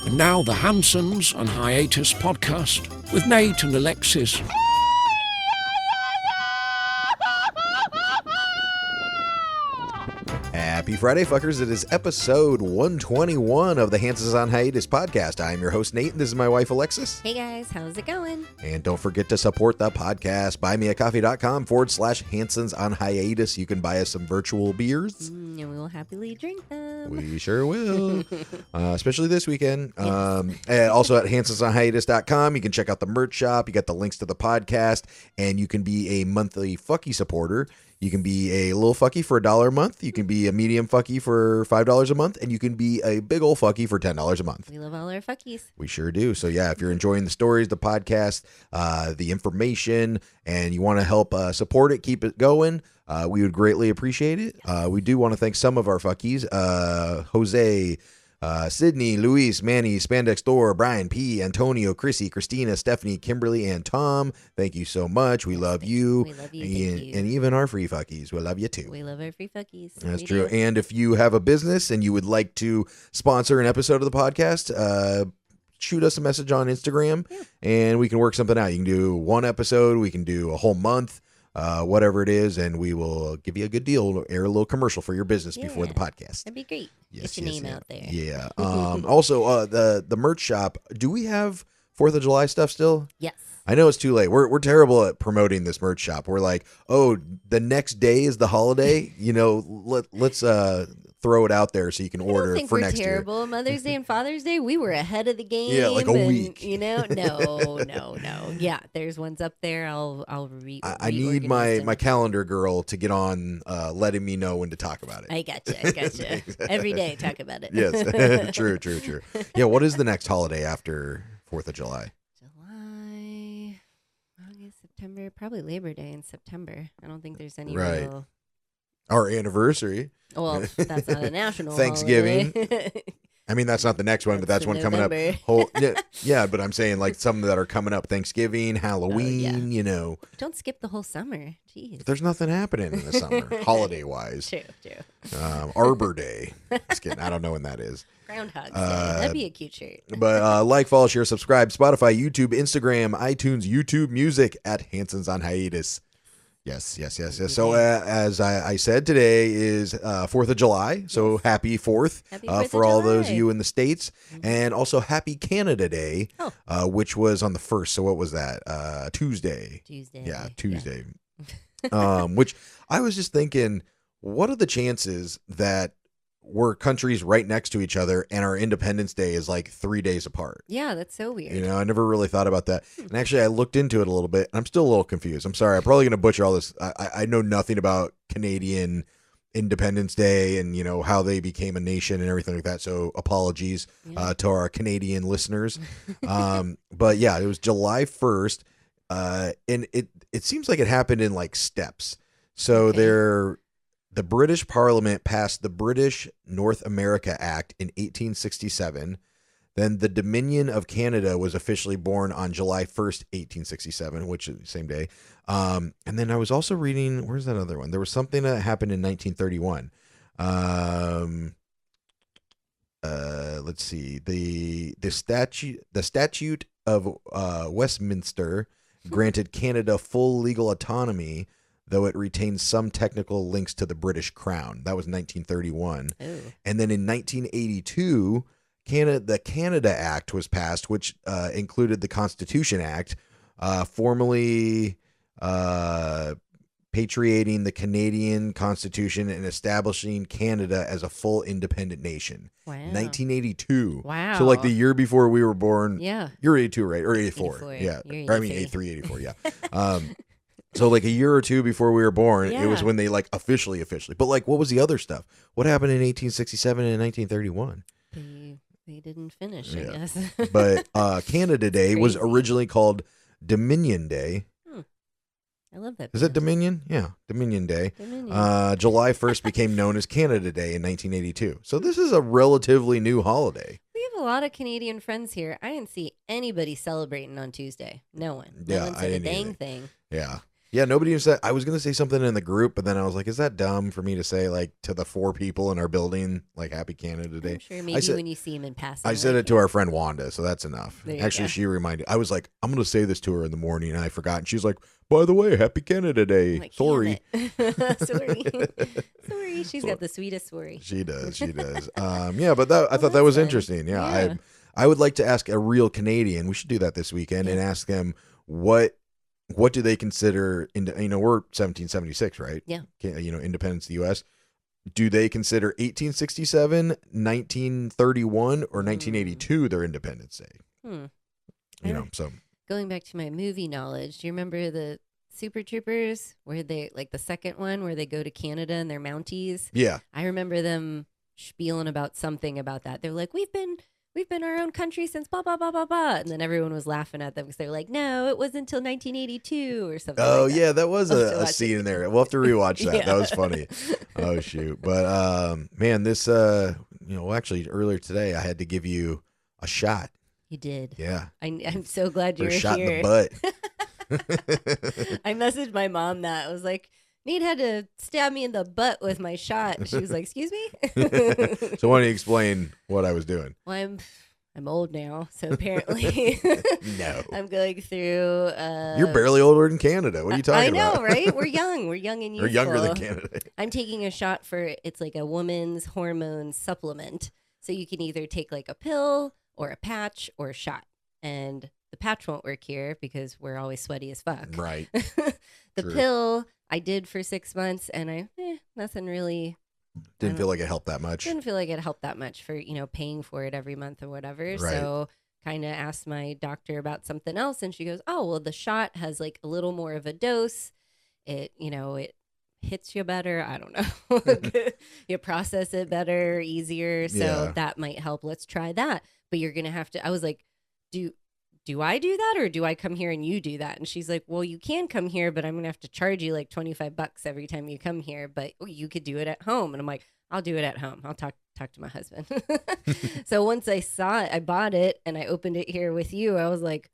And now the Hansons and Hiatus podcast with Nate and Alexis. Happy Friday, fuckers. It is episode 121 of the Hansons on Hiatus podcast. I am your host, Nate, and this is my wife, Alexis. Hey, guys. How's it going? And don't forget to support the podcast. buymeacoffee.com/Hansons on Hiatus. You can buy us some virtual beers. And we will happily drink them. We sure will. Especially this weekend. And also at hansonsonhiatus.com. You can check out the merch shop. You got the links to the podcast. And you can be a monthly fucky supporter. You can be a little fucky for $1 a month. You can be a medium fucky for $5 a month. And you can be a big old fucky for $10 a month. We love all our fuckies. We sure do. So, yeah, if you're enjoying the stories, the podcast, the information, and you want to help support it, keep it going, we would greatly appreciate it. We do want to thank some of our fuckies. Jose, Sydney, Luis, Manny, Spandex Thor, Brian P, Antonio, Chrissy, Christina, Stephanie, Kimberly, and Tom. Thank you so much. We love you. We love you. And even our free fuckies. We love you too. We love our free fuckies. That's true. And if you have a business and you would like to sponsor an episode of the podcast, shoot us a message on Instagram and we can work something out. You can do one episode. We can do a whole month. Whatever it is, and we will give you a good deal, air a little commercial for your business before the podcast. That'd be great. Yes, Get your name out there. Yeah. Also, the merch shop. Do we have 4th of July stuff still? Yes. I know it's too late. We're terrible at promoting this merch shop. We're like, oh, the next day is the holiday. Let's throw it out there so you can order for next year. Terrible. Mother's Day and Father's Day, we were ahead of the game. Yeah, like a week. No. Yeah, there's ones up there. I need my calendar girl to get on, letting me know when to talk about it. I gotcha. Every day, talk about it. Yes, true. Yeah, what is the next holiday after 4th of July? July, August, September, probably Labor Day in September. I don't think there's any right. real... Our anniversary. Well, that's not a national Thanksgiving. holiday. I mean, that's not the next one, but that's one coming up. Yeah, but I'm saying like some that are coming up. Thanksgiving, Halloween, Don't skip the whole summer. Jeez. There's nothing happening in the summer, holiday-wise. True. Arbor Day. Just kidding. I don't know when that is. Groundhog Day. That'd be a cute shirt. But like, follow, share, subscribe, Spotify, YouTube, Instagram, iTunes, YouTube Music at Hansons on Hiatus. Yes. So as I said, today is 4th of July. So happy 4th, for all those of you in the States. And also happy Canada Day, which was on the 1st. So what was that? Tuesday. Yeah, Tuesday. Which I was just thinking, what are the chances that we're countries right next to each other and our Independence Day is like 3 days apart? Yeah, that's so weird. I never really thought about that. And actually, I looked into it a little bit. And I'm still a little confused. I'm sorry. I'm probably going to butcher all this. I know nothing about Canadian Independence Day and, how they became a nation and everything like that. So apologies to our Canadian listeners. But yeah, it was July 1st. And it seems like it happened in like steps. So the British Parliament passed the British North America Act in 1867. Then the Dominion of Canada was officially born on July 1st, 1867, which is the same day. And then I was also reading, where's that other one? There was something that happened in 1931. Let's see. The Statute of Westminster granted Canada full legal autonomy, though it retains some technical links to the British Crown. That was 1931. Ooh. And then in 1982, the Canada Act was passed, which included the Constitution Act, formally patriating the Canadian Constitution and establishing Canada as a full independent nation. Wow. 1982. Wow. So like the year before we were born. Yeah. You're 82, right? Or 84. 84. Yeah. You're Or, I mean, 83, 84, yeah. So like a year or two before we were born, it was when they like officially. But like, what was the other stuff? What happened in 1867 and 1931? They didn't finish, I guess. But Canada Day was originally called Dominion Day. I love that. Is it Dominion? Yeah, Dominion Day. July 1st became known as Canada Day in 1982. So this is a relatively new holiday. We have a lot of Canadian friends here. I didn't see anybody celebrating on Tuesday. No one. No one said a dang thing. Yeah. Yeah, nobody even said. I was gonna say something in the group, but then I was like, "Is that dumb for me to say like to the 4 people in our building like Happy Canada Day?" I'm sure maybe when you see him in passing. I said like, it to our friend Wanda, so that's enough. There you Actually, go. she reminded. I was like, "I'm gonna say this to her in the morning," and I forgot. And she's like, "By the way, Happy Canada Day." I'm like, Sorry. damn it. Sorry. She's got the sweetest story. She does. Yeah, but I thought that was fun. interesting. Yeah. I would like to ask a real Canadian. We should do that this weekend and ask them what do they consider, we're 1776, right? Yeah. Independence of the U.S. Do they consider 1867, 1931, or 1982 their Independence Day? So. Going back to my movie knowledge, do you remember the Super Troopers where they, like the second one where they go to Canada and they're Mounties? Yeah. I remember them spieling about something about that. They're like, we've been our own country since blah, blah, blah, blah, blah. And then everyone was laughing at them because they were like, no, it wasn't until 1982 or something. Oh, like that. yeah, that was a scene in there. We'll have to rewatch that. Yeah. That was funny. Oh, shoot. But, man, this, actually earlier today, I had to give you a shot. You did. Yeah. I'm so glad you were shot here. in the butt. I messaged my mom that. I was like, Nate had to stab me in the butt with my shot. And she was like, excuse me? So why don't you explain what I was doing? Well, I'm old now, so apparently No. I'm going through You're barely older than Canada. What are you talking about? I know, about? right? We're young. We're young and You're youthful. younger than Canada. I'm taking a shot it's like a woman's hormone supplement. So you can either take like a pill or a patch or a shot. And the patch won't work here because we're always sweaty as fuck. Right. The True. pill I did for 6 months and nothing really. Didn't feel like it helped that much. Didn't feel like it helped that much for, paying for it every month or whatever. Right. So kind of asked my doctor about something else. And she goes, oh, well, the shot has like a little more of a dose. It hits you better. I don't know. You process it better, easier. So that might help. Let's try that. But you're going to have to, I was like, do I do that or do I come here and you do that? And she's like, well, you can come here, but I'm going to have to charge you like $25 every time you come here, but you could do it at home. And I'm like, I'll do it at home. I'll talk to my husband. So once I saw it, I bought it and I opened it here with you. I was like,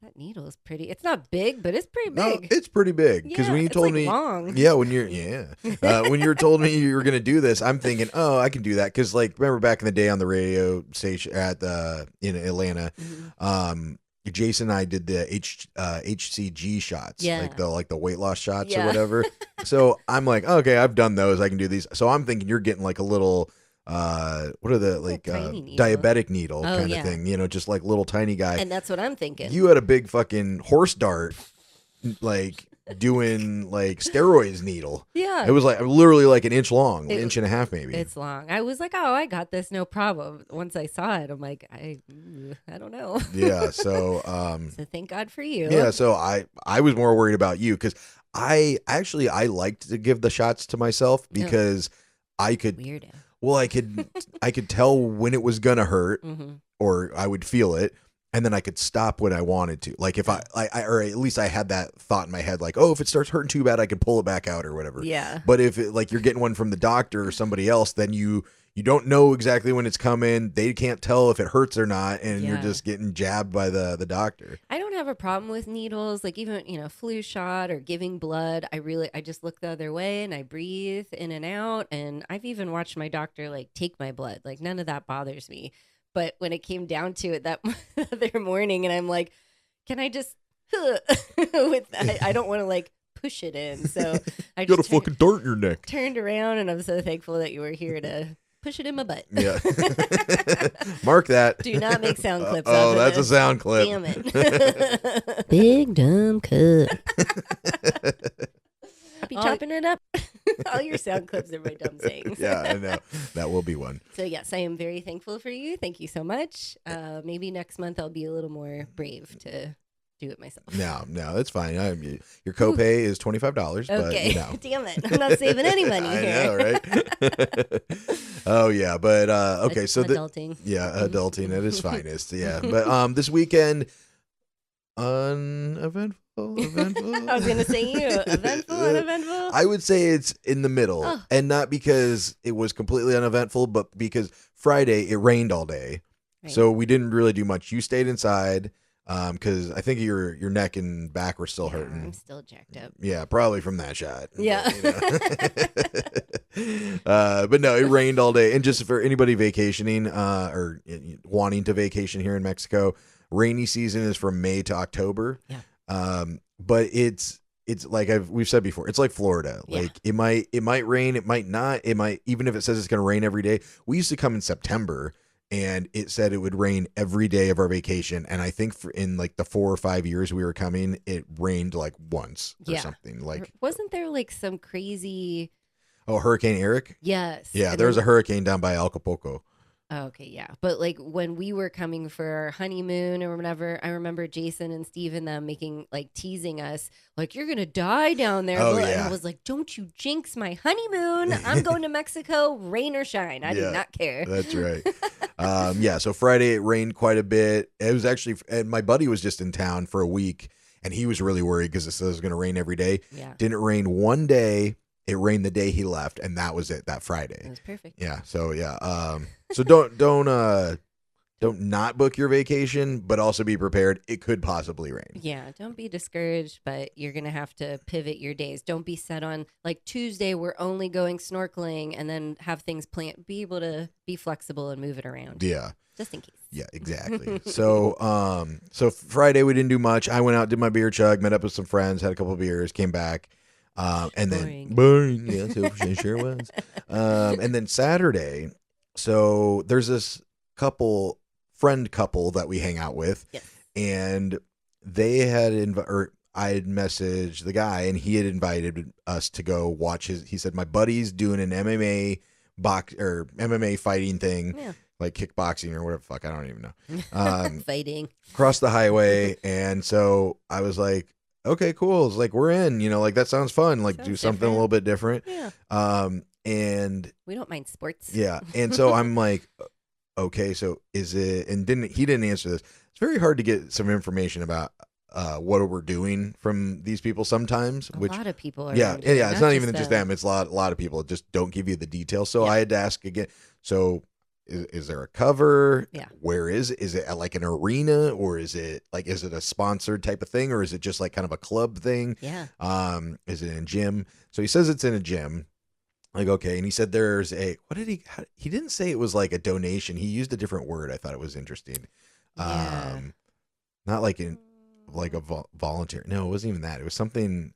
that needle is pretty. It's not big, but it's pretty big. No, it's pretty big. Because when you told me, long. yeah, when you told me you were going to do this, I'm thinking, oh, I can do that. Because remember back in the day on the radio station in Atlanta, Jason and I did the HCG shots, like the weight loss shots or whatever. So I'm like, okay, I've done those. I can do these. So I'm thinking you're getting like a little. What are the diabetic needle kind of thing, just like little tiny guy. And that's what I'm thinking. You had a big fucking horse dart, like doing like steroids needle. Yeah. It was like literally like an inch long, inch and a half maybe. It's long. I was like, oh, I got this, no problem. Once I saw it, I'm like, I don't know. Yeah. So, so thank God for you. Yeah. So I was more worried about you because I liked to give the shots to myself because I could. Weirdo. Well, I could tell when it was gonna hurt, or I would feel it, and then I could stop when I wanted to. Like if I or at least I had that thought in my head, like, oh, if it starts hurting too bad, I could pull it back out or whatever. Yeah. But if you're getting one from the doctor or somebody else, then you don't know exactly when it's coming. They can't tell if it hurts or not, and you're just getting jabbed by the doctor. I don't have a problem with needles, like even flu shot or giving blood. I just look the other way and I breathe in and out. And I've even watched my doctor like take my blood. Like none of that bothers me. But when it came down to it that other morning, and I'm like, can I just with that? I don't want to like push it in. So I just got a fucking dart in your neck. Turned around, and I'm so thankful that you were here to push it in my butt. Yeah. Mark that. Do not make sound clips. Oh, that's a sound clip. Damn it. Big dumb cut. Be chopping it up. All your sound clips are my dumb sayings. Yeah, I know. That will be one. So yes, I am very thankful for you. Thank you so much. Maybe next month I'll be a little more brave to do it myself. No, that's fine. Your copay is $25. Okay. But, Damn it. I'm not saving any money here. I know, right? Oh, yeah. But, okay. So adulting. Adulting at its finest. Yeah. But this weekend, uneventful. I was going to say uneventful. I would say it's in the middle. And not because it was completely uneventful, but because Friday it rained all day. Right. So we didn't really do much. You stayed inside. Because I think your neck and back were still Yeah, hurting. I'm still jacked up. Yeah, probably from that shot. Yeah. But no, it rained all day. And just for anybody vacationing or wanting to vacation here in Mexico, rainy season is from May to October. Yeah. But it's like we've said before, it's like Florida. Yeah. Like it might rain, it might not. It might, even if it says it's going to rain every day. We used to come in September and it said it would rain every day of our vacation. And I think in like the 4 or 5 years we were coming, it rained like once or something. Like, wasn't there like some crazy? Oh, Hurricane Eric? Yes. Yeah, And there was then- a hurricane down by Acapulco. Oh, okay, yeah. But like when we were coming for our honeymoon or whatever, I remember Jason and Steve and them teasing us, like, you're going to die down there. Oh, And yeah. I was like, don't you jinx my honeymoon. I'm going to Mexico, rain or shine. I do not care. That's right. So Friday it rained quite a bit. It was actually, and my buddy was just in town for a week, and he was really worried because it says it's going to rain every day. Yeah. Didn't rain one day. It rained the day he left, and that was it. That Friday. It was perfect. Yeah. So yeah. So don't not book your vacation, but also be prepared. It could possibly rain. Yeah, don't be discouraged, but you're going to have to pivot your days. Don't be set on like Tuesday, we're only going snorkeling, and then have things planned. Be able to be flexible and move it around. Yeah. Just in case. Yeah, exactly. So Friday we didn't do much. I went out, did my beer chug, met up with some friends, had a couple of beers, came back. And then boring. Yeah, so sure was. And then Saturday, so there's this friend couple that we hang out with. Yes. And they had I had messaged the guy, and he had invited us to go watch he said, my buddy's doing an MMA fighting thing. Yeah. Like kickboxing or whatever the fuck, I don't even know. Fighting. Across the highway. And so I was like, okay, cool. It's like, we're in, like, that sounds fun. Like, do something a little bit different. Yeah. And we don't mind sports. yeah. And so I'm like, okay, so is it, and he didn't answer this. It's very hard to get some information about what we're doing from these people sometimes. A lot of people are. Yeah. around here, Yeah. It's not even just them. them. It's a lot of people just don't give you the details. So I had to ask again. So is there a cover? Yeah. Where is it? Is it at like an arena, or is it a sponsored type of thing, or is it just like kind of a club thing? Yeah. Is it in a gym? So he says it's in a gym. Like, okay. And he said there's he didn't say it was like a donation. He used a different word. I thought it was interesting. Yeah. Not like a volunteer. No, it wasn't even that. It was something.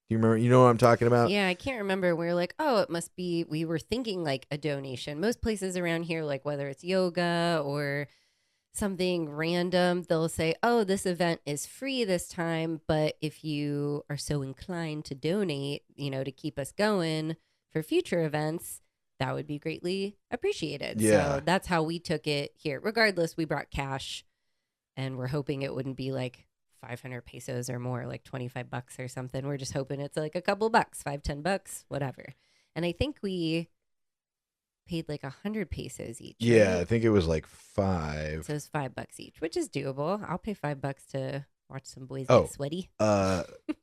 Do you remember? You know what I'm talking about? Yeah, I can't remember. We were like, oh, it must be. We were thinking like a donation. Most places around here, like whether it's yoga or something random, they'll say, oh, this event is free this time, but if you are so inclined to donate, to keep us going for future events, that would be greatly appreciated. Yeah. So that's how we took it here. Regardless, we brought cash, and we're hoping it wouldn't be like 500 pesos or more, like $25 or something. We're just hoping it's like a couple bucks, $5-10, whatever. And I think we paid like 100 pesos each. Yeah, right? I think it was like 5. So it's $5 each, which is doable. I'll pay $5 to watch some boys Oh. get sweaty.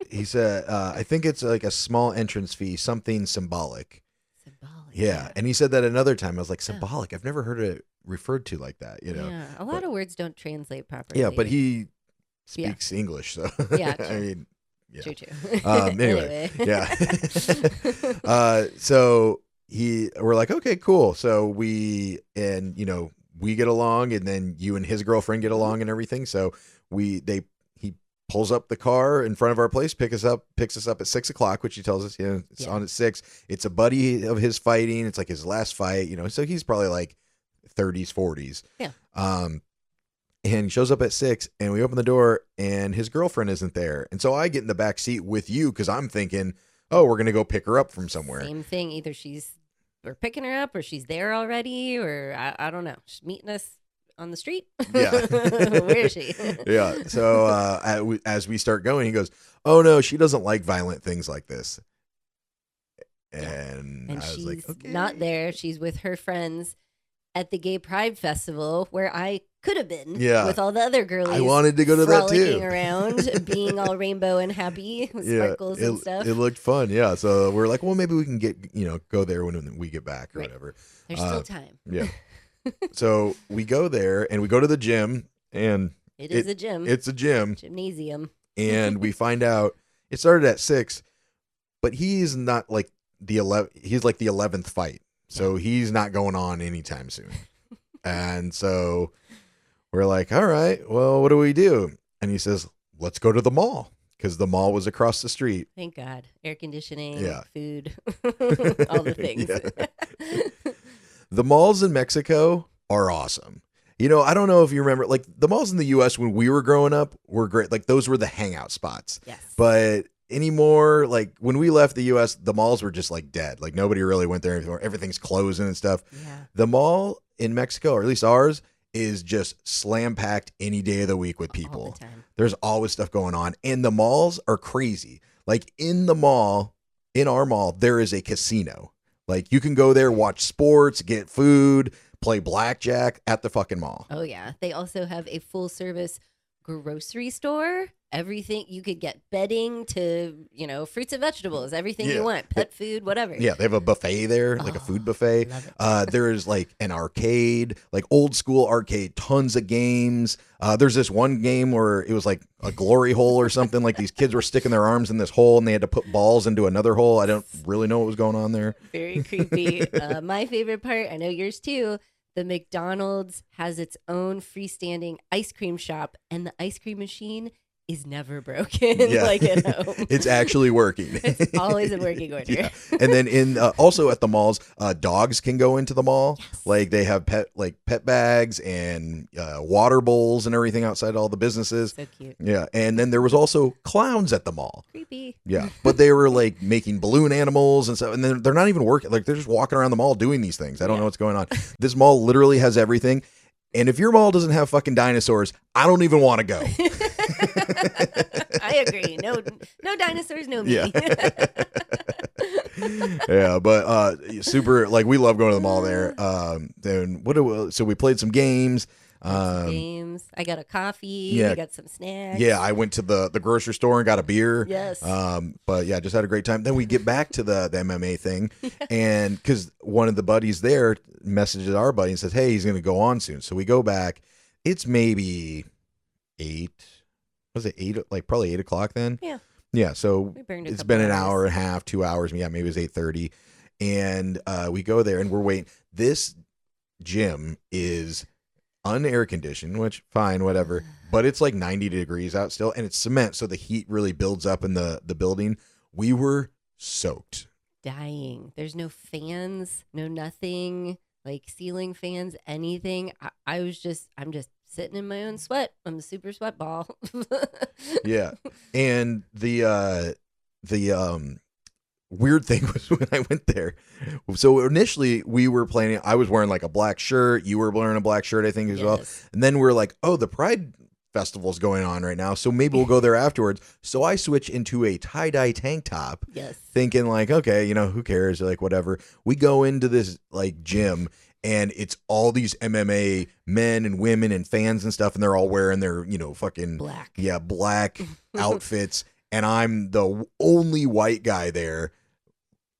He said, I think it's like a small entrance fee, something symbolic. Symbolic. Yeah. And he said that another time. I was like, symbolic. I've never heard it referred to like that, Yeah. A lot of words don't translate properly. Yeah, but he speaks English, so Yeah, I true. mean, yeah. True. Anyway, yeah. So we're like, okay, cool. So we get along, and then you and his girlfriend get along and everything. So he pulls up the car in front of our place, picks us up at 6:00, which he tells us, it's on at 6. It's a buddy of his fighting. It's like his last fight, so he's probably like 30s, 40s. Yeah. And he shows up at 6, and we open the door, and his girlfriend isn't there. And so I get in the back seat with you because I'm thinking, oh, we're going to go pick her up from somewhere. Same thing. Either we're picking her up, or she's there already, or I don't know. She's meeting us on the street. Yeah. Where is she? Yeah. So as we start going, he goes, oh, no, she doesn't like violent things like this. And I was she's like, okay. not there. She's with her friends at the Gay Pride Festival, where I could have been with all the other girlies. I wanted to go to that too. Frolicking around, being all rainbow and happy with sparkles and stuff. It looked fun. Yeah. So we're like, well, maybe we can go there when we get back or whatever. There's still time. Yeah. So we go there, and we go to the gym, and It is a gym. It's a gym. Gymnasium. And we find out it started at 6, but he's not like the 11. He's like the 11th fight, so he's not going on anytime soon. And so we're like, all right, well, what do we do? And he says, let's go to the mall, because the mall was across the street. Thank God. Air conditioning, food, all the things. The malls in Mexico are awesome. You know, I don't know if you remember, like the malls in the U.S. when we were growing up were great. Like those were the hangout spots. Yes. But anymore, like when we left the U.S., the malls were just like dead. Like nobody really went there anymore. Everything's closing and stuff. Yeah. The mall in Mexico, or at least ours, is just slam packed any day of the week with people. All the time. There's always stuff going on. And the malls are crazy. Like in the mall, in our mall, there is a casino. Like you can go there, watch sports, get food, play blackjack at the fucking mall. Oh, yeah. They also have a full service grocery store. Everything you could get, bedding to, fruits and vegetables, everything you want, pet food, whatever. Yeah, they have a buffet there, like a food buffet. There's like an arcade, like old school arcade, tons of games. There's this one game where it was like a glory hole or something. Like these kids were sticking their arms in this hole and they had to put balls into another hole. I don't really know what was going on there. Very creepy. My favorite part, I know yours too. The McDonald's has its own freestanding ice cream shop, and the ice cream machine is never broken. Like at home. It's actually working. It's always a working order. Yeah. And then in also at the malls, dogs can go into the mall. Yes. Like they have pet bags and water bowls and everything outside all the businesses. So cute. Yeah. And then there was also clowns at the mall. Creepy. Yeah. But they were like making balloon animals and stuff. And then they're not even working. Like they're just walking around the mall doing these things. I don't know what's going on. This mall literally has everything. And if your mall doesn't have fucking dinosaurs, I don't even want to go. I agree. No dinosaurs, no me. Yeah. Yeah, but super, like we love going to the mall there. Then so we played some games. Games. I got a coffee. I got some snacks. Yeah, I went to the grocery store and got a beer. Yes. But yeah, just had a great time. Then we get back to the MMA thing, and because one of the buddies there messages our buddy and says, "Hey, he's going to go on soon." So we go back. It's maybe 8. Was it 8? Like probably 8 o'clock then. Yeah. Yeah. So it's been an hour and a half, 2 hours. Yeah, maybe it was 8:30, and we go there and we're waiting. This gym is unair conditioned, which fine, whatever, but it's like 90 degrees out still, and it's cement, so the heat really builds up in the building. We were soaked, dying. There's no fans, no nothing, like ceiling fans, anything. I'm just sitting in my own sweat. I'm a super sweat ball. Yeah. And the weird thing was when I went there. So initially we were planning, I was wearing like a black shirt. You were wearing a black shirt, I think, as well. And then we're like, oh, the Pride Festival's going on right now, so maybe we'll go there afterwards. So I switch into a tie-dye tank top. Yes. Thinking like, okay, who cares? Like whatever. We go into this like gym and it's all these MMA men and women and fans and stuff, and they're all wearing their, fucking black. Yeah, black outfits. And I'm the only white guy there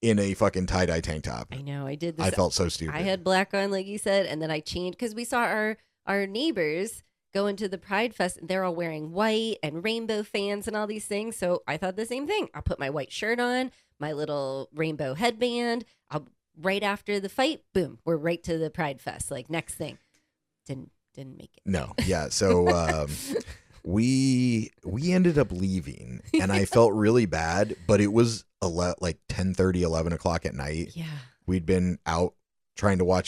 in a fucking tie-dye tank top. I know. I did this. I felt so stupid. I had black on, like you said, and then I changed because we saw our neighbors going to the Pride Fest. And they're all wearing white and rainbow fans and all these things. So I thought the same thing. I'll put my white shirt on, my little rainbow headband. Right after the fight, boom, we're right to the Pride Fest. Like next thing, didn't make it. No, yeah. So we ended up leaving, and I felt really bad. But it was like 10:30, 11 o'clock at night. Yeah, we'd been out trying to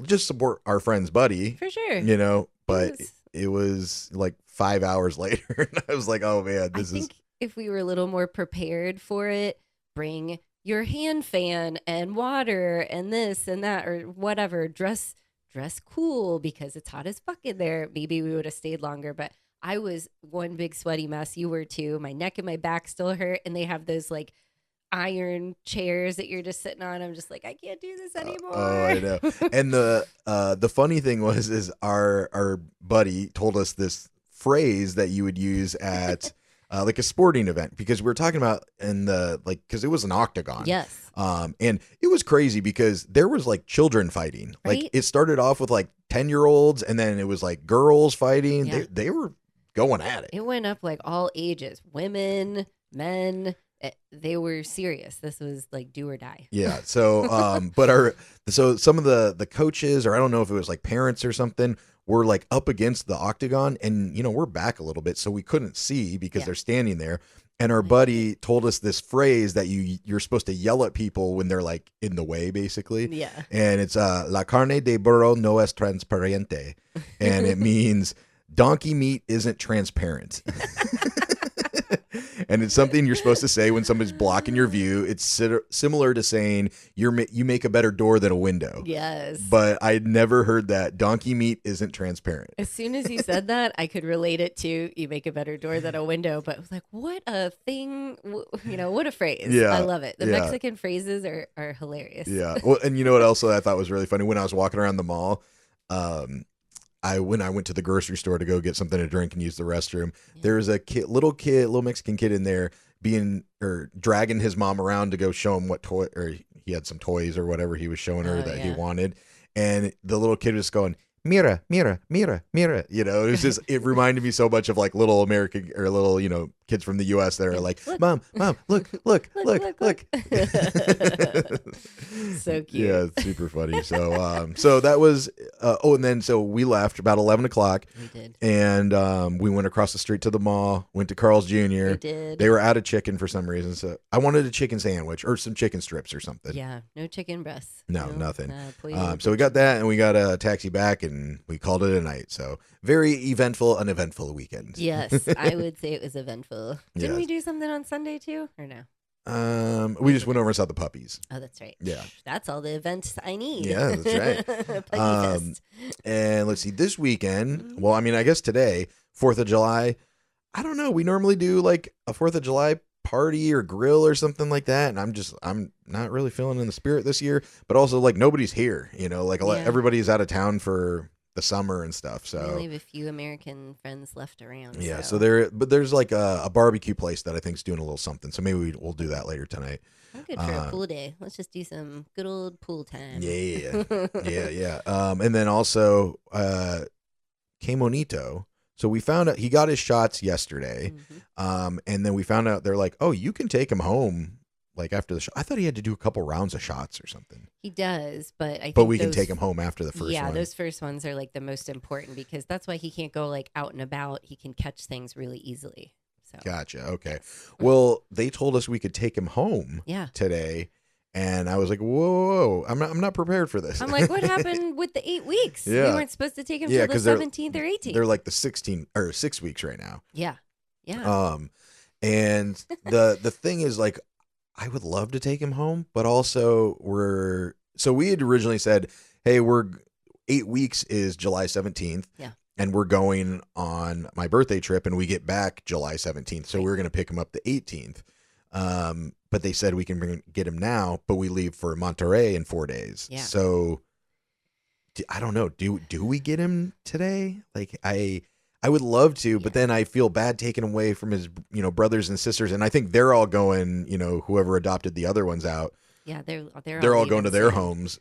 just support our friend's buddy for sure. But it was like 5 hours later, and I was like, oh man, I think if we were a little more prepared for it, bring your hand fan and water and this and that or whatever, dress cool because it's hot as fuck in there. Maybe we would have stayed longer, but I was one big sweaty mess. You were too. My neck and my back still hurt, and they have those like iron chairs that you're just sitting on. I'm just like, I can't do this anymore. Oh, I know. And the funny thing is our buddy told us this phrase that you would use at like a sporting event, because we were talking about because it was an octagon. Yes. And it was crazy because there was like children fighting. Right? Like it started off with like 10-year-olds, and then it was like girls fighting. Yeah. They were going at it. It went up like all ages, women, men. They were serious. This was like do or die. Yeah. So, so some of the coaches, or I don't know if it was like parents or something, were like up against the octagon, and we're back a little bit, so we couldn't see because they're standing there. And our buddy told us this phrase that you're supposed to yell at people when they're like in the way, basically. Yeah. And it's la carne de burro no es transparente, and it means donkey meat isn't transparent. And it's something you're supposed to say when somebody's blocking your view. It's similar to saying you make a better door than a window. Yes. But I'd never heard that donkey meat isn't transparent. As soon as you said that, I could relate it to you make a better door than a window. But I was like, what a thing, what a phrase. Yeah. I love it. The Yeah. Mexican phrases are hilarious. Yeah. Well, and you know what else I thought was really funny? When I was walking around the mall, when I went to the grocery store to go get something to drink and use the restroom, there was a little Mexican kid in there dragging his mom around to go show him what toy, or he had some toys or whatever he was showing her he wanted. And the little kid was going, mira, mira, mira, mira. It was just, it reminded me so much of like little American or little, kids from the US that are like, mom, look. So cute. Yeah, it's super funny. So that was, and then so we left about 11 o'clock. We did. And we went across the street to the mall, went to Carl's Jr. We did. They were out of chicken for some reason. So I wanted a chicken sandwich or some chicken strips or something. Yeah, no chicken breasts. No, nothing. Pollo. So we got that, and we got a taxi back, and we called it a night. So very eventful, uneventful weekend. Yes, I would say it was eventful. Didn't Yes. we do something on Sunday too, or no? We just went over and saw the puppies. Oh, that's right. Yeah. That's all the events I need. Yeah, that's right. Puggy Fest. And let's see, this weekend, well, I mean, I guess today, 4th of July, I don't know. We normally do like a 4th of July party or grill or something like that. And I'm not really feeling in the spirit this year, but also like nobody's here, everybody's out of town for the summer and stuff. So We only have a few American friends left around. yeah, so there's like a barbecue place that I think is doing a little something. So maybe we'll do that later tonight. I'm good for a pool day. Let's just do some good old pool time. Yeah. Yeah. And then also, Kemonito. So we found out he got his shots yesterday. Mm-hmm. And then we found out they're like, oh, you can take him home. Like after the shot. I thought he had to do a couple rounds of shots or something. He does, but I think we can take him home after the first one. Yeah, those first ones are like the most important because that's why he can't go like out and about. He can catch things really easily. So Gotcha. Okay. Well, they told us we could take him home yeah. today. And I was like, whoa, I'm not prepared for this. I'm like, what happened with the 8 weeks? Yeah. We weren't supposed to take him till the 17th or 18th. They're like the 16 or 6 weeks right now. Yeah. Yeah. And the thing is like, I would love to take him home, but also we had originally said, hey, 8 weeks is July 17th. Yeah. And we're going on my birthday trip and we get back July 17th. So we're going to pick him up the 18th. But they said we can get him now, but we leave for Monterey in 4 days. Yeah. So I don't know. Do we get him today? Like I would love to, but then I feel bad taking him away from his, brothers and sisters. And I think they're all going, whoever adopted the other ones out. Yeah, they're all going to their homes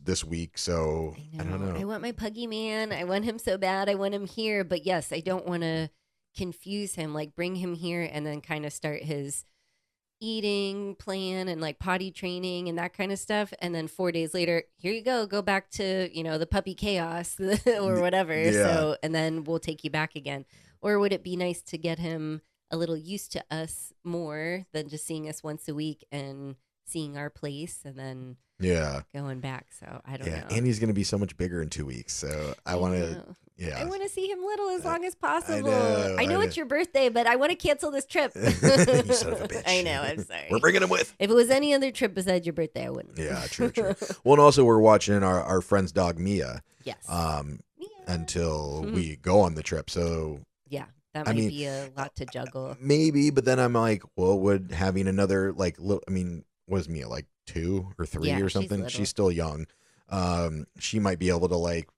this week. So I don't know. I want my puggy man. I want him so bad. I want him here. But yes, I don't want to confuse him, like bring him here and then kind of start his eating plan and like potty training and that kind of stuff. And then 4 days later, here you go back to, the puppy chaos or whatever. Yeah. So, and then we'll take you back again. Or would it be nice to get him a little used to us more than just seeing us once a week and seeing our place and then going back? So I don't know. And he's going to be so much bigger in 2 weeks. So I want to, I want to see him little as long as possible. I know it's your birthday, but I want to cancel this trip. You son of a bitch. I know. I'm sorry. We're bringing him with. If it was any other trip besides your birthday, I wouldn't. Yeah, true. Well, and also we're watching our friend's dog, Mia. Yes. Until we go on the trip. So yeah, that might be a lot to juggle. Maybe, but then I'm like, well, would having another what is Mia, like 2 or 3 or something? She's still young. She might be able to like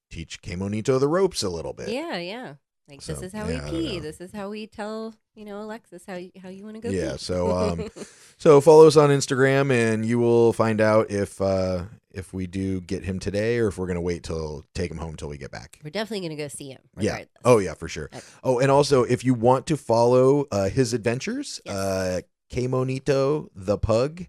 teach Kemonito the ropes a little bit. Yeah. Like, So, this is how yeah, I we don't pee. know. This is how we tell, Alexis how you want to go Yeah. pee. So follow us on Instagram, and you will find out if we do get him today, or if we're gonna wait till take him home till we get back. We're definitely going to go see him Yeah. regardless. Oh yeah, for sure. Okay. Oh, and also if you want to follow his adventures, Yes. Kmonito the Pug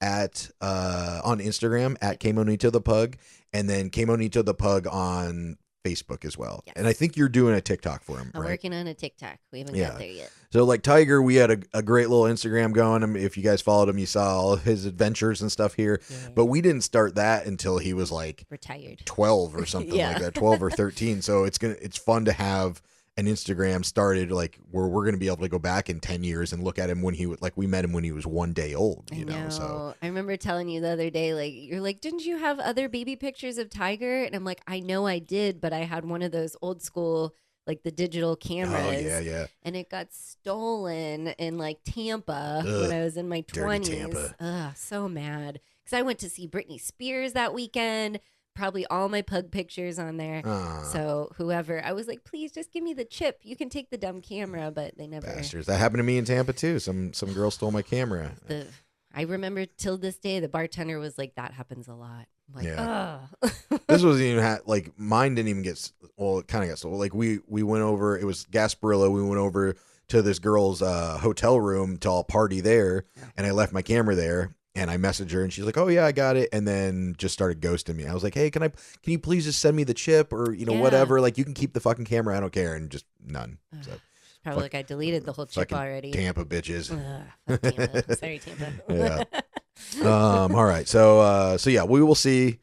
at on Instagram at Kmonito the Pug, and then Kmonito the Pug on Facebook as well. Yes. And I think you're doing a TikTok for him, I'm right? working on a TikTok. We haven't Yeah. got there yet. So like Tiger, we had a great little Instagram going. I mean, if you guys followed him, you saw all of his adventures and stuff here. Yeah. But we didn't start that until he was like Retired. 12 or something Yeah. like that, 12 or 13. So it's fun to have an Instagram started like where we're going to be able to go back in 10 years and look at him when we met him when he was 1 day old, I you know. So I remember telling you the other day, like, you're like, didn't you have other baby pictures of Tiger? And I'm like, I know I did, but I had one of those old school, like the digital cameras. oh yeah. And it got stolen in like Tampa when Ugh, I was in my dirty 20s. Tampa. Ugh, so mad. Because I went to see Britney Spears that weekend. Probably all my pug pictures on there. So whoever, I was like, please just give me the chip. You can take the dumb camera, but they never. Bastards. That happened to me in Tampa too. Some girl stole my camera. I remember till this day, the bartender was like, that happens a lot. I'm like, Yeah. oh. This wasn't even like mine didn't even get it kind of got stolen. Like we went over, it was Gasparilla. We went over to this girl's hotel room to all party there, and I left my camera there. And I messaged her, and she's like, "Oh yeah, I got it," and then just started ghosting me. I was like, "Hey, can you please just send me the chip, or Yeah. whatever? Like, you can keep the fucking camera. I don't care." And just none. So Probably like I deleted the whole chip fucking already. Tampa bitches. Fuck Tampa. Sorry, Tampa. Yeah. All right. So yeah, we will see.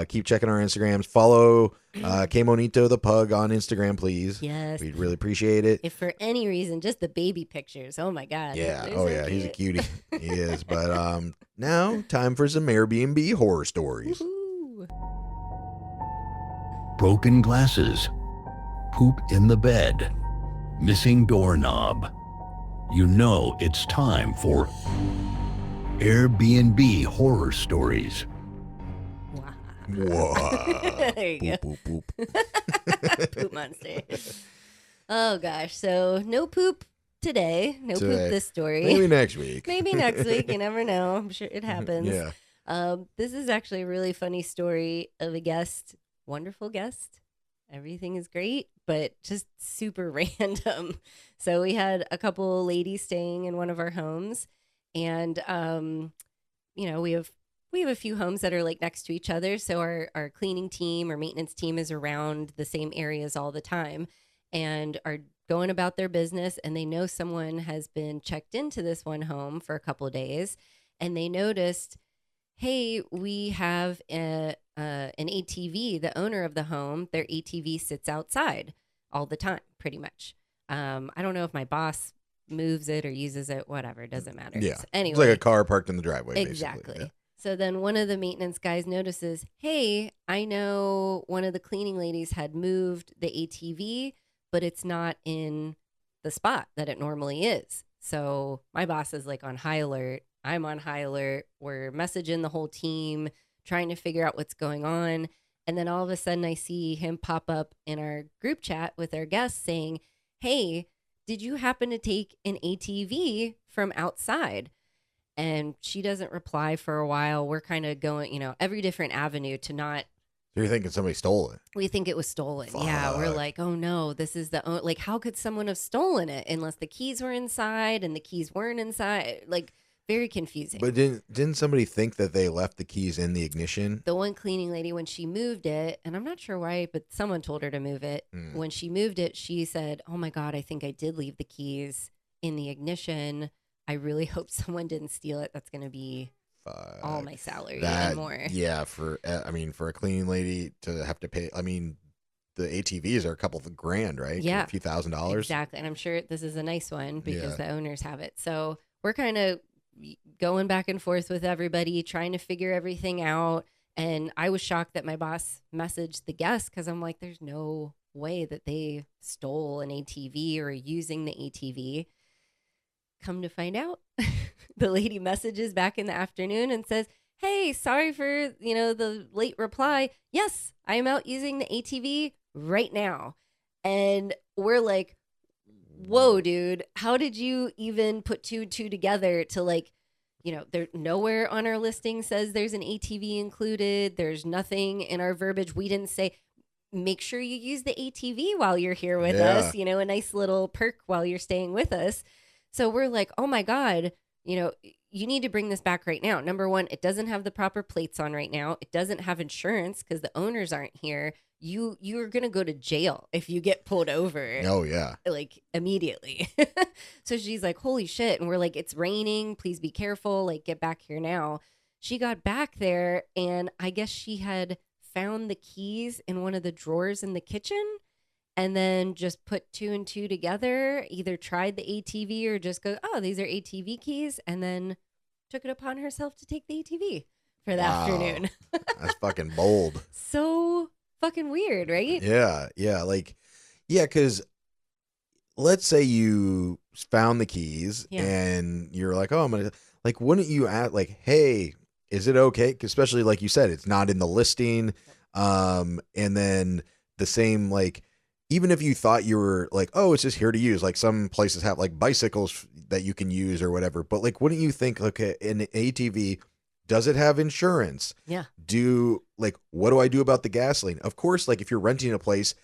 Keep checking our Instagrams. Follow Kmonito the Pug on Instagram, please. Yes. We'd really appreciate it. If for any reason, just the baby pictures. Oh my God. Yeah. They're Oh so yeah. He's a cute. cutie. He is. But now time for some Airbnb horror stories. Woohoo. Broken glasses, poop in the bed, missing doorknob. You know it's time for Airbnb horror stories. Wow. Whoa. There you go. Boop, boop, boop. Poop monster. Oh gosh. So no poop today. No Today. poop this story. Maybe next week. Maybe next week. You never know. I'm sure it happens. Yeah. This is actually a really funny story of a guest, wonderful guest. Everything is great, but just super random. So we had a couple ladies staying in one of our homes, and we have a few homes that are like next to each other. So our cleaning team or maintenance team is around the same areas all the time, and are going about their business. And they know someone has been checked into this one home for a couple of days, and they noticed, hey, we have an ATV. The owner of the home, their ATV sits outside all the time, pretty much. I don't know if my boss moves it or uses it, whatever. It doesn't matter. Yeah. So anyway, It's like a car parked in the driveway. exactly. Basically. So then one of the maintenance guys notices, hey, I know one of the cleaning ladies had moved the ATV, but it's not in the spot that it normally is. So my boss is like on high alert. I'm on high alert. We're messaging the whole team, trying to figure out what's going on. And then all of a sudden I see him pop up in our group chat with our guests saying, hey, did you happen to take an ATV from outside? And she doesn't reply for a while. We're kind of going, every different avenue to not. So you're thinking somebody stole it? We think it was stolen. Yeah, we're Fuck. like, oh no, this is like, how could someone have stolen it unless the keys were inside and the keys weren't inside? Like, very confusing. But didn't somebody think that they left the keys in the ignition? The one cleaning lady, when she moved it, and I'm not sure why, but someone told her to move it. When she moved it, she said, oh my God, I think I did leave the keys in the ignition. I really hope someone didn't steal it. That's going to be all my salary and more. Yeah, for a cleaning lady to have to pay. I mean, the ATVs are a couple of grand, right? Yeah. A few $1,000s. Exactly. And I'm sure this is a nice one because Yeah. the owners have it. So we're kind of going back and forth with everybody, trying to figure everything out. And I was shocked that my boss messaged the guests because I'm like, there's no way that they stole an ATV or are using the ATV. Come to find out, the lady messages back in the afternoon and says, hey, sorry for, the late reply. Yes, I am out using the ATV right now. And we're like, whoa, dude, how did you even put two and two together to like, there nowhere on our listing says there's an ATV included. There's nothing in our verbiage. We didn't say, make sure you use the ATV while you're here with us, a nice little perk while you're staying with us. So we're like, oh my God, you need to bring this back right now. Number one, it doesn't have the proper plates on right now. It doesn't have insurance because the owners aren't here. You're going to go to jail if you get pulled over. Oh, yeah. Like immediately. So she's like, holy shit. And we're like, it's raining. Please be careful. Like, get back here now. She got back there and I guess she had found the keys in one of the drawers in the kitchen and then just put two and two together, either tried the ATV or just go, oh, these are ATV keys. And then took it upon herself to take the ATV for the afternoon. That's fucking bold. So fucking weird, right? Yeah. Because let's say you found the keys and you're like, oh, I'm gonna, like, wouldn't you ask, like, hey, is it okay? 'Cause especially like you said, it's not in the listing. And then the same, like, even if you thought you were like, oh, it's just here to use, like some places have like bicycles that you can use or whatever. But like, wouldn't you think, okay, an ATV, does it have insurance? Yeah. What do I do about the gasoline? Of course, like if you're renting a place,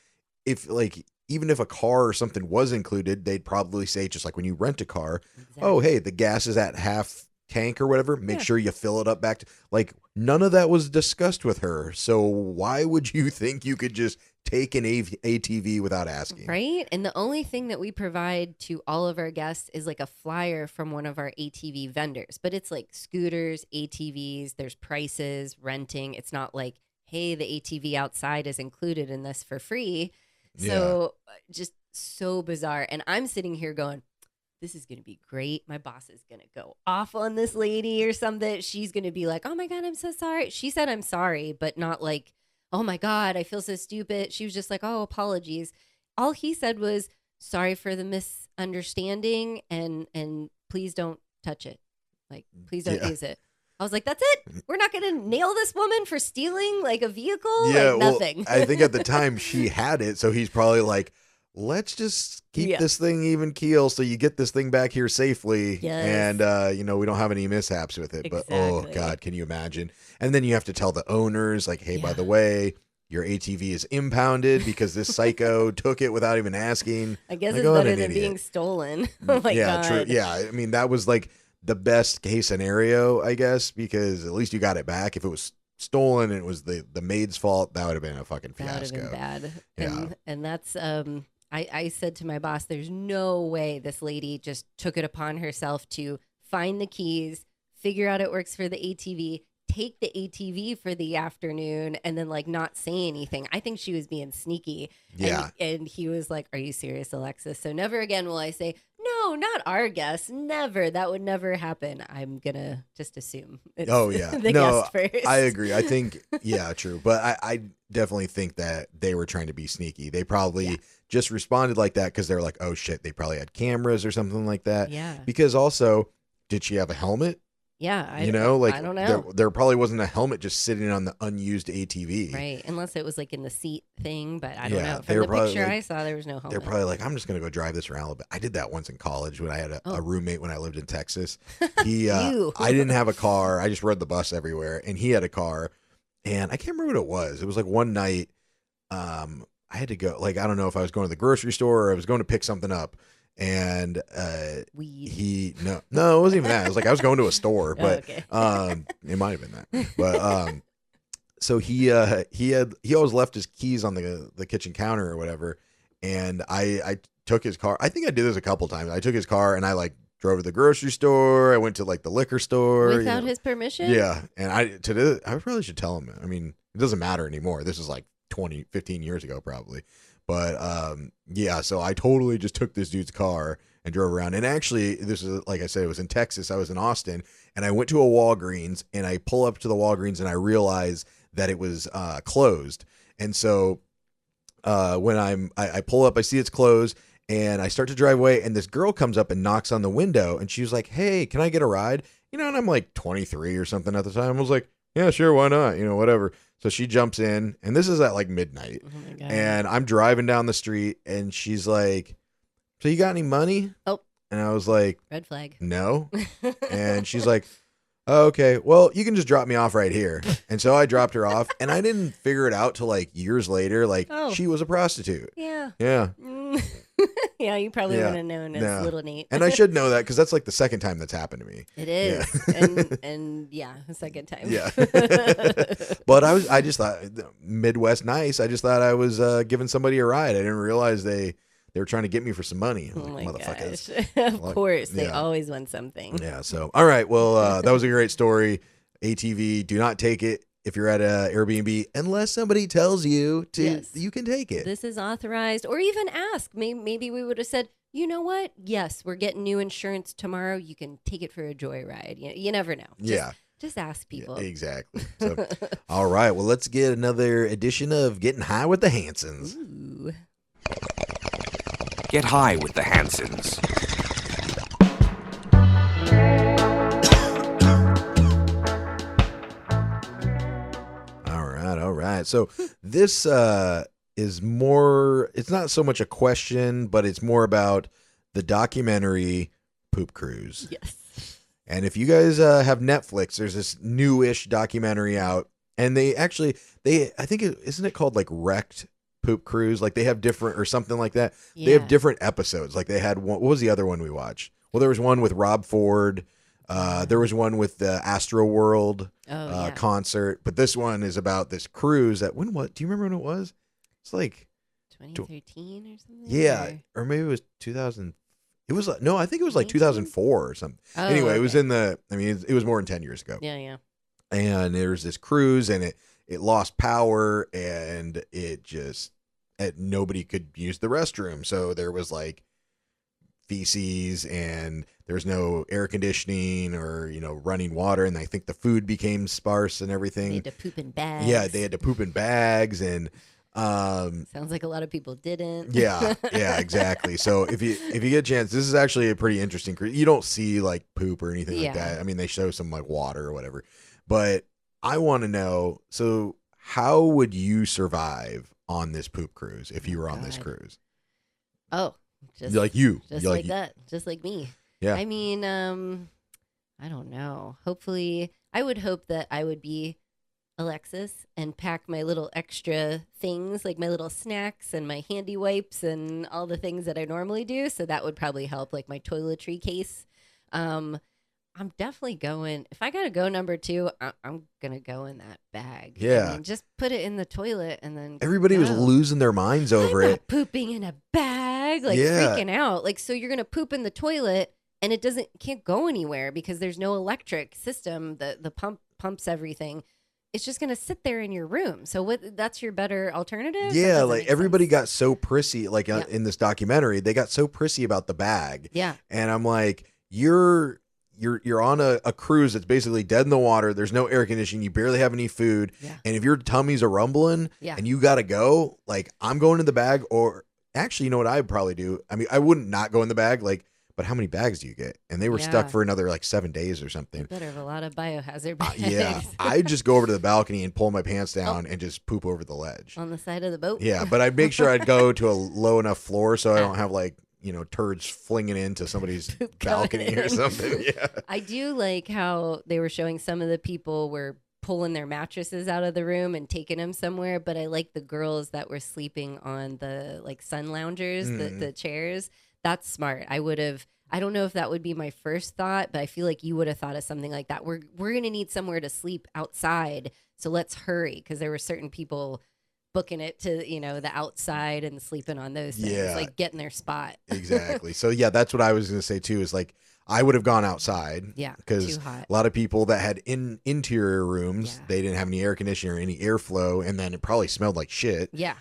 if like, even if a car or something was included, they'd probably say, just like when you rent a car, exactly. Oh, hey, the gas is at half tank or whatever. Make sure you fill it up back to, like, none of that was discussed with her. So why would you think you could just take an ATV without asking? Right. And the only thing that we provide to all of our guests is like a flyer from one of our ATV vendors, but it's like scooters, ATVs, there's prices, renting. It's not like, hey, the ATV outside is included in this for free. So just so bizarre. And I'm sitting here going, this is going to be great. My boss is going to go off on this lady or something. She's going to be like, oh my God, I'm so sorry. She said, I'm sorry, but not like, oh my God, I feel so stupid. She was just like, oh, apologies. All he said was, sorry for the misunderstanding and please don't touch it. Like, please don't use it. I was like, that's it? We're not going to nail this woman for stealing like a vehicle? Yeah, like, nothing. I think at the time she had it. So he's probably like, let's just keep this thing even keel so you get this thing back here safely. Yes. And, we don't have any mishaps with it. Exactly. But, oh, God, can you imagine? And then you have to tell the owners, like, hey, by the way, your ATV is impounded because this psycho took it without even asking. I guess it's better than being stolen. Oh, my God. True. Yeah, I mean, that was, like, the best case scenario, I guess, because at least you got it back. If it was stolen and it was the maid's fault, that would have been a fucking fiasco. That would have been bad. And that's... I said to my boss, there's no way this lady just took it upon herself to find the keys, figure out it works for the ATV, take the ATV for the afternoon, and then like not say anything. I think she was being sneaky. Yeah. And he was like, are you serious, Alexis? So never again will I say, no, not our guest. Never. That would never happen. I'm going to just assume it's the guest first. I agree. I think, true. But I definitely think that they were trying to be sneaky. They probably just responded like that because they were like, oh, shit, they probably had cameras or something like that. Yeah. Because also, did she have a helmet? Yeah. I don't know. There probably wasn't a helmet just sitting on the unused ATV. Right. Unless it was like in the seat thing, but I don't know. From the picture I saw, there was no helmet. They're probably like, I'm just going to go drive this around a little bit. I did that once in college when I had a roommate when I lived in Texas. I didn't have a car. I just rode the bus everywhere. And he had a car. And I can't remember what it was. It was like one night I had to go. Like, I don't know if I was going to the grocery store or I was going to pick something up. And weed. No, it wasn't even that. It was like I was going to a store, but it might have been that. But so he always left his keys on the kitchen counter or whatever. And I took his car. I think I did this a couple times. I took his car and I like drove to the grocery store. I went to like the liquor store without his permission. Yeah, and I probably should tell him. I mean, it doesn't matter anymore. This is like 15 years ago probably. But so I totally just took this dude's car and drove around. And actually, this is, like I said, it was in Texas. I was in Austin, and I went to a Walgreens, and I pull up to the Walgreens, and I realize that it was closed. And so when I pull up, I see it's closed, and I start to drive away, and this girl comes up and knocks on the window, and she was like, hey, can I get a ride? And I'm like 23 or something at the time. I was like, yeah, sure, why not? Whatever. So she jumps in, and this is at like midnight. Oh my God. And I'm driving down the street, and she's like, "So you got any money?" Oh. And I was like, Red flag. "No." And she's like, "Oh, okay, well, you can just drop me off right here." And so I dropped her off, and I didn't figure it out till like years later. Like, she was a prostitute. Yeah. Yeah. Yeah, you probably Yeah. wouldn't have known as No. little Nate. And I should know that because that's like the second time that's happened to me. It is. Yeah. and yeah, the second time. Yeah. But I just thought Midwest nice. I just thought I was giving somebody a ride. I didn't realize they were trying to get me for some money. Oh Like, my motherfuckers. gosh. Of course. They yeah. always want something. Yeah. So, all right. Well, that was a great story. ATV, do not take it if you're at a Airbnb unless somebody tells you to. Yes. You can take it. This is authorized, or even ask. Maybe we would have said, you know what? Yes, we're getting new insurance tomorrow. You can take it for a joyride. You never know. Just ask people. Yeah, exactly. So, all right. Well, let's get another edition of Getting High with the Hansons. Ooh. Get high with the Hansons. All right. So this is more, it's not so much a question, but it's more about the documentary Poop Cruise. Yes. And if you guys have Netflix, there's this newish documentary out. And I think, isn't it called like Wrecked Poop Cruise? Like they have different, or something like that. Yeah. They have different episodes. Like they had one, what was the other one we watched? Well, there was one with Rob Ford. There was one with the Astro World concert, but this one is about this cruise that do you remember when it was? It's like 2013 or something. Yeah, or maybe it was 2000. It was no, I think it was like 2004 or something. Oh, anyway, it was okay. it was more than 10 years ago. Yeah. And there was this cruise, and it lost power, and nobody could use the restroom, so there was like feces, and there's no air conditioning or running water, and I think the food became sparse and everything. They had to poop in bags. Yeah, they had to poop in bags, and sounds like a lot of people didn't. yeah, exactly. So if you get a chance, this is actually a pretty interesting cruise. You don't see like poop or anything like that. I mean, they show some like water or whatever, but I want to know, so how would you survive on this poop cruise if you were on this cruise? Oh, just like you, just like that, just like me. Yeah. I mean, I don't know. Hopefully, I would hope that I would be Alexis and pack my little extra things, like my little snacks and my handy wipes and all the things that I normally do. So that would probably help, like my toiletry case. I'm definitely going. If I gotta go number 2, I'm gonna go in that bag. Yeah. I mean, just put it in the toilet and then Everybody was losing their minds over I'm it. not pooping in a bag, like Yeah. freaking out. Like, so you're gonna poop in the toilet and it can't go anywhere because there's no electric system. The pump pumps everything. It's just gonna sit there in your room. So that's your better alternative? That Yeah, doesn't like make everybody sense. got so prissy, like Yeah. in this documentary, they got so prissy about the bag. Yeah. And I'm like, you're on a cruise that's basically dead in the water. There's no air conditioning. You barely have any food. Yeah. And if your tummies are rumbling Yeah. and you got to go, like I'm going in the bag. Or actually, you know what I'd probably do? I mean, I wouldn't not go in the bag. Like, but how many bags do you get? And they were stuck Yeah. for another like 7 days or something. Better have a lot of biohazard bags. Yeah. I'd just go over to the balcony and pull my pants down and just poop over the ledge. On the side of the boat. Yeah. But I'd make sure I'd go to a low enough floor so I don't have like, turds flinging into somebody's balcony or something. Yeah. I do like how they were showing some of the people were pulling their mattresses out of the room and taking them somewhere, but I like the girls that were sleeping on the like sun loungers, the chairs. That's smart. I don't know if that would be my first thought, but I feel like you would have thought of something like that. We're going to need somewhere to sleep outside, so let's hurry, because there were certain people booking it to the outside and sleeping on those things, like getting their spot. Exactly. So yeah, that's what I was going to say too, is like I would have gone outside. Yeah, because too hot. a lot of people that had interior rooms, they didn't have any air conditioning or any airflow, and then it probably smelled like shit. Yeah.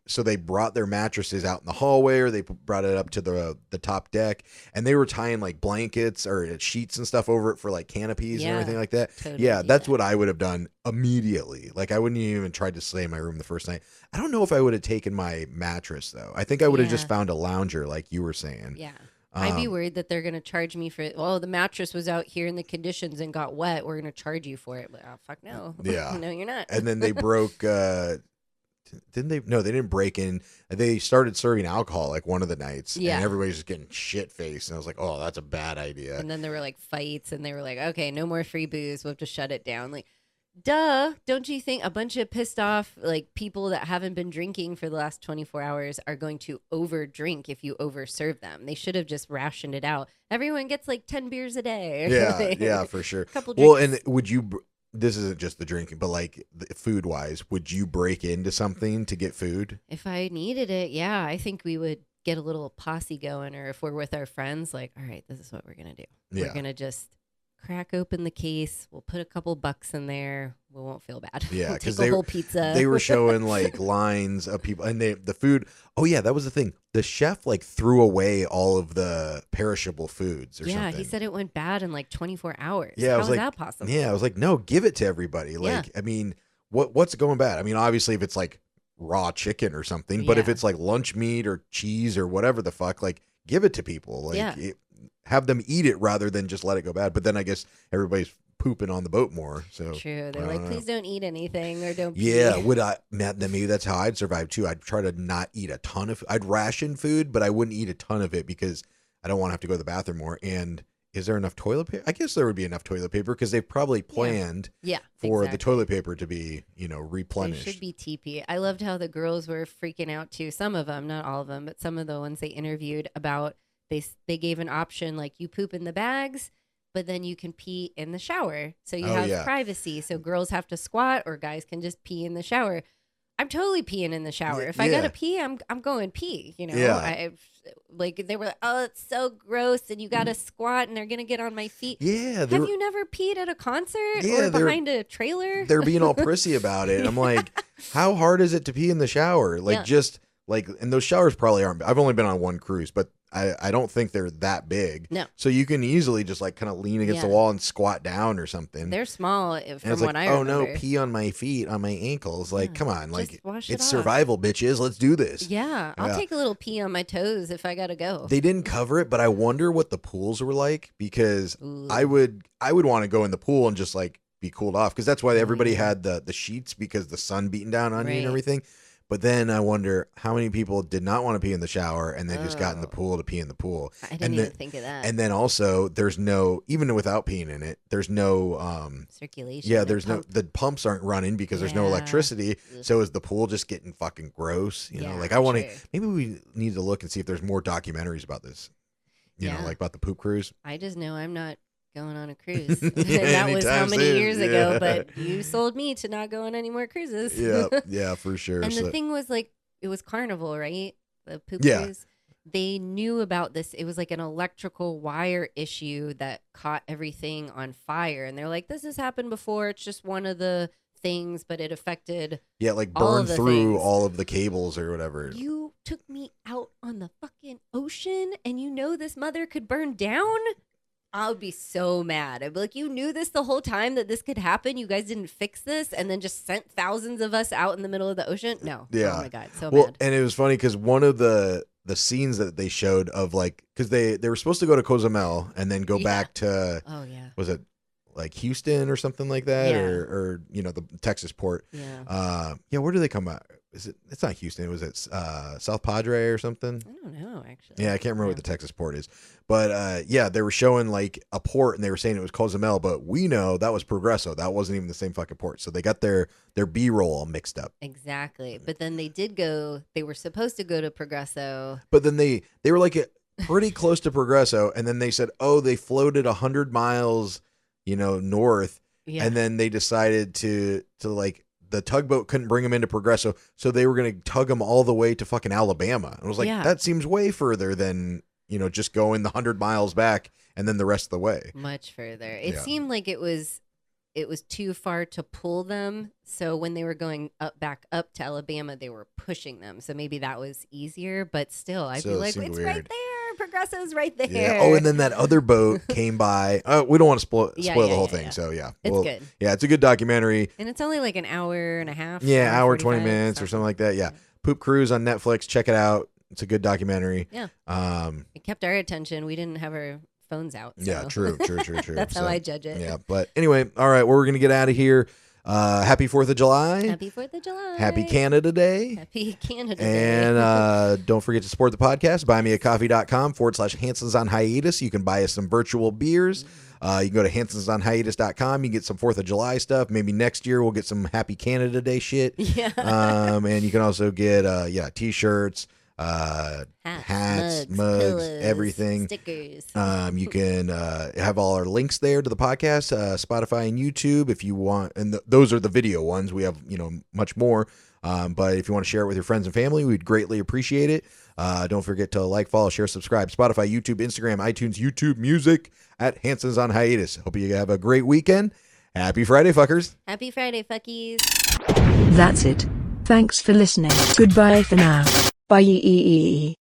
So they brought their mattresses out in the hallway, or they brought it up to the top deck, and they were tying like blankets or sheets and stuff over it for like canopies and everything like that. Totally yeah, do that's that. what I would have done immediately. Like I wouldn't even tried to stay in my room the first night. I don't know if I would have taken my mattress though. I think I would have just found a lounger like you were saying. Yeah. I'd be worried that they're going to charge me for, well, the mattress was out here in the conditions and got wet. We're going to charge you for it. But, oh, fuck no. Yeah. No, you're not. And then they broke, didn't they? No, they didn't break in. They started serving alcohol like one of the nights. Yeah. And everybody's just getting shit faced. And I was like, oh, that's a bad idea. And then there were like fights and they were like, okay, no more free booze. We'll have to shut it down. Like, duh. Don't you think a bunch of pissed off like people that haven't been drinking for the last 24 hours are going to over drink if you overserve them? They should have just rationed it out. Everyone gets like 10 beers a day. Yeah, yeah, for sure. Couple Well, drinks. and would you, this isn't just the drinking, but like food wise, would you break into something to get food? If I needed it, yeah, I think we would get a little posse going, or if we're with our friends, like, all right, this is what we're going to do. Yeah. We're going to just crack open the case. We'll put a couple bucks in there. We won't feel bad. Yeah, we'll because take a whole pizza. they were showing like lines of people, and the food. Oh yeah, that was the thing. The chef like threw away all of the perishable foods or yeah, something. he said it went bad in like 24 hours. Yeah, I How was is like, that possible? Yeah, I was like, no, give it to everybody. Like, I mean, what's going bad? I mean, obviously, if it's like raw chicken or something, but if Yeah. it's like lunch meat or cheese or whatever the fuck, like, give it to people. Like, have them eat it rather than just let it go bad. But then I guess everybody's pooping on the boat more. So True. I They're don't like, know. please don't eat anything or don't pee. Yeah, would I? Then maybe that's how I'd survive too. I'd try to not eat a ton of. I'd ration food, but I wouldn't eat a ton of it because I don't want to have to go to the bathroom more. And is there enough toilet paper? I guess there would be enough toilet paper because they've probably planned Yeah, for the exactly. toilet paper to be, There replenished. should be TP. I loved how the girls were freaking out too. Some of them, not all of them, but some of the ones they interviewed about they gave an option like you poop in the bags, but then you can pee in the shower. So you have privacy. So girls have to squat or guys can just pee in the shower. I'm totally peeing in the shower. If I gotta pee, I'm going pee. Yeah. Like they were like, oh, it's so gross, and you gotta squat, and they're gonna get on my feet. Yeah, Have you never peed at a concert Yeah, or behind a trailer? they're being all prissy about it. I'm like, how hard is it to pee in the shower? Like, just like, and those showers probably aren't. I've only been on one cruise, but I don't think they're that big. No. So you can easily just like kind of lean against the wall and squat down or something. They're small And from it's what like, I oh remember. no, pee on my feet, on my ankles. Like, come on, like just wash it it's off. survival, bitches. Let's do this. Yeah, I'll Yeah. take a little pee on my toes if I gotta go. They didn't cover it, but I wonder what the pools were like because Ooh. I would want to go in the pool and just like be cooled off because that's why everybody had the sheets because the sun beating down on you and Right. everything. But then I wonder how many people did not want to pee in the shower and then just got in the pool to pee in the pool. I didn't even think of that. And then also there's no, even without peeing in it, there's no Circulation. yeah, no there's pump. no, the pumps aren't running because there's no Yeah. electricity. Ugh. So is the pool just getting fucking gross? You know, Yeah, like I want to, true. maybe we need to look and see if there's more documentaries about this. You know, Yeah. like about the poop cruise. I just know I'm not going on a cruise. Yeah, that was how anytime many soon. years ago, Yeah. but you sold me to not go on any more cruises. Yeah, yeah, for sure. And So- the thing was like, it was Carnival, right? The poop Yeah. cruise. They knew about this. It was like an electrical wire issue that caught everything on fire. And they're like, this has happened before. It's just one of the things, but it affected. yeah, like all burn of the through things. all of the cables or whatever. You took me out on the fucking ocean and you know this mother could burn down? I would be so mad. I'd be like, you knew this the whole time that this could happen? You guys didn't fix this and then just sent thousands of us out in the middle of the ocean? No. Yeah. Oh my God. So Well, mad. and it was funny because one of the scenes that they showed of like, because they were supposed to go to Cozumel and then go Yeah. back to, Oh, yeah. was it like Houston or something like that? Yeah. Or the Texas port. Yeah. Yeah, where do they come out? It's not Houston. Was it South Padre or something? I don't know, actually. Yeah, I can't remember what the Texas port is. But yeah, they were showing like a port and they were saying it was Cozumel, but we know that was Progreso. That wasn't even the same fucking port. So they got their B-roll all mixed up. Exactly. But then they were supposed to go to Progreso. But then they were like pretty close to Progreso, and then they said, oh, they floated 100 miles, north, Yeah. and then they decided to like the tugboat couldn't bring them into Progreso, so they were going to tug them all the way to fucking Alabama. And I was like, Yeah. that seems way further than just going the 100 miles back and then the rest of the way. Much further. It Yeah. seemed like it was too far to pull them. So when they were going back up to Alabama, they were pushing them. So maybe that was easier. But still, I'd So be it like, seemed it's weird. right there. Progresso's right there. Yeah. Oh, and then that other boat came by. We don't want to spoil Yeah, the yeah, whole yeah, thing. yeah. So yeah, It's good. Yeah, it's a good documentary. And it's only like an hour and a half. Yeah, hour 20 45, minutes or something like that. Yeah. Poop Cruise on Netflix. Check it out. It's a good documentary. Yeah. It kept our attention. We didn't have our phones out. So. Yeah, true. That's how I judge it. Yeah, but anyway, all right, well, we're going to get out of here. Happy 4th of July. Happy 4th of July. Happy Canada Day. Happy Canada Day. And don't forget to support the podcast. buymeacoffee.com/Hansons on Hiatus. You can buy us some virtual beers. You can go to hansonsonhiatus.com. You can get some 4th of July stuff. Maybe next year we'll get some Happy Canada Day shit. Yeah. And you can also get T-shirts, hats, mugs, pillows, everything. stickers. You can have all our links there to the podcast, Spotify and YouTube if you want. And those are the video ones. We have, much more. But if you want to share it with your friends and family, we'd greatly appreciate it. Don't forget to like, follow, share, subscribe. Spotify, YouTube, Instagram, iTunes, YouTube Music at Hansons on Hiatus. Hope you have a great weekend. Happy Friday, fuckers. Happy Friday, fuckies. That's it. Thanks for listening. Goodbye for now. Bye.